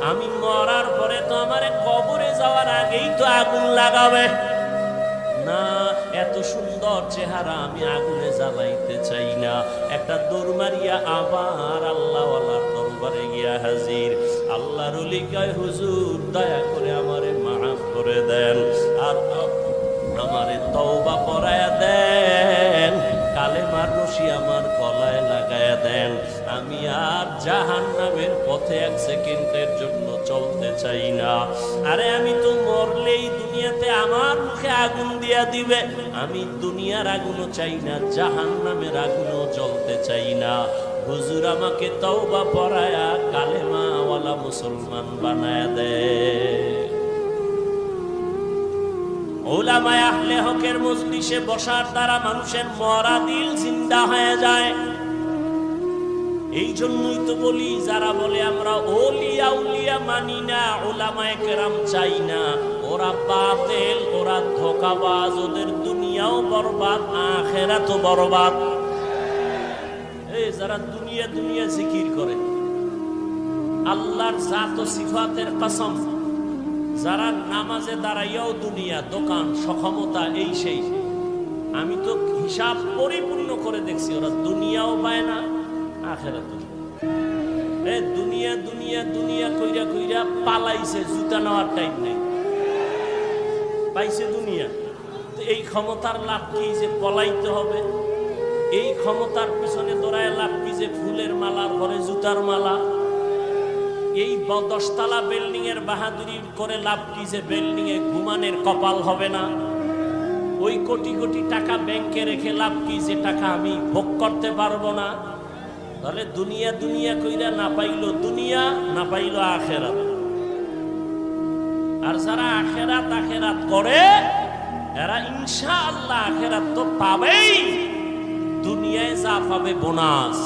আমি মরার পরে তো আমারে কবরে যাওয়ার আগেই তো আগুন লাগাবে না। এত সুন্দর চেহারা আমি আগুনে জ্বালাইতে চাই না। একটা দৌড় মারিয়া আবার আল্লাহওয়ালার দরবারে গিয়া হাজির। আল্লাহর ওলি কয়, হুজুর দয়া করে আমারে মাফ করে দেন, আর আমারে তওবা পড়ায়া দেন, কালেমার রশি আমার গলায় লাগায়া দেন। আমি আর জাহান্নামের পথে এক সেকেন্ডের জন্য চলতে চাই না। আরে আমি তো মরলেই দুনিয়াতে আমার মুখে আগুন দিয়া দিবে। আমি দুনিয়ার আগুনও চাই না, জাহান্নামের আগুনও জ্বলতে চাই না। হুজুর আমাকে তওবা পড়ায়া কালেমাওয়ালা মুসলমান বানায়া দেয়। উলামায়ে আহলে হকের মজলিসে বসার দ্বারা মানুষের মরা দিল জিন্দা হয়ে যায়। এই জন্যই তো বলি, যারা বলে আমরা ওলিয়া উলিয়া মানি না, উলামায়ে কেরাম চাই না, ওরা বাতিল, ওরা ধোঁকাবাজ, ওদের দুনিয়াও বরবাদ আখিরাতও বরবাদ। এই যারা দুনিয়া দুনিয়া জিকির করে, আল্লাহর জাত ও সিফাতের কসম, যারা নামাজে দাঁড়াইয়াও দুনিয়া, দোকান, সক্ষমতা, এই সেই, আমি তো হিসাব পরিপূর্ণ করে দেখছি, ওরা দুনিয়াও পায় না আখিরাত। দুনিয়া দুনিয়া দুনিয়া কইরা কইরা পালাইছে, জুতা নেওয়ার টাইম নেই, পাইছে দুনিয়া। এই ক্ষমতার লাভ কি যে পলাইতে হবে? এই ক্ষমতার পিছনে দৌড়ায় লাভ কি যে ফুলের মালার ঘরে জুতার মালা? এই 10তলা বিল্ডিং এর বাহাদুরি করে লাভ কি যে বিল্ডিং এ ঘুমানের কপাল হবে না? ওই কোটি কোটি টাকা ব্যাংকে রেখে লাভ কি যে টাকা আমি ভোগ করতে পারবো না? তাহলে দুনিয়া দুনিয়া কইরা না পাইলো দুনিয়া, না পাইলো আখেরাত। আর যারা আখেরাত আখেরাত করে, এরা ইনশাআল্লাহ আখেরাত তো পাবেই, দুনিয়ায় যা পাবে বোনাস।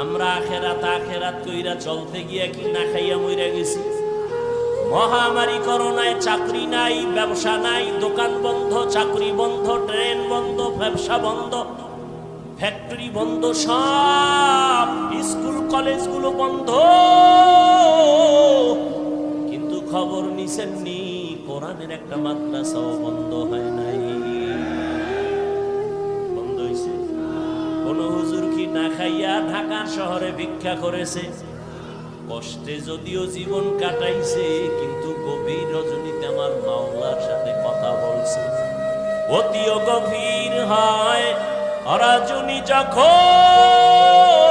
আমরা আখেরাত আখেরাত কইরা চলতে গিয়া কি না খাইয়া মইরা গেছি। মহামারী করোনায় চাকরি নাই, ব্যবসা নাই, দোকান বন্ধ, চাকরি বন্ধ, ট্রেন বন্ধ, ব্যবসা বন্ধ, ফ্যাক্টরি বন্ধ, সব স্কুল কলেজগুলো বন্ধ। কিন্তু খবর নিছেননি, কোরআনের একটা মাদ্রাসাও বন্ধ হয় নাই। বন্ধ হইছে? কোন হুজুর কি না খাইয়া ঢাকার শহরে ভিক্ষা করেছে? কষ্টে যদিও জীবন কাটাইছে, কিন্তু গভীর রজনীতে আমার মাওলার সাথে কথা বলছে। অতিও গভীর হয় রজনী যখন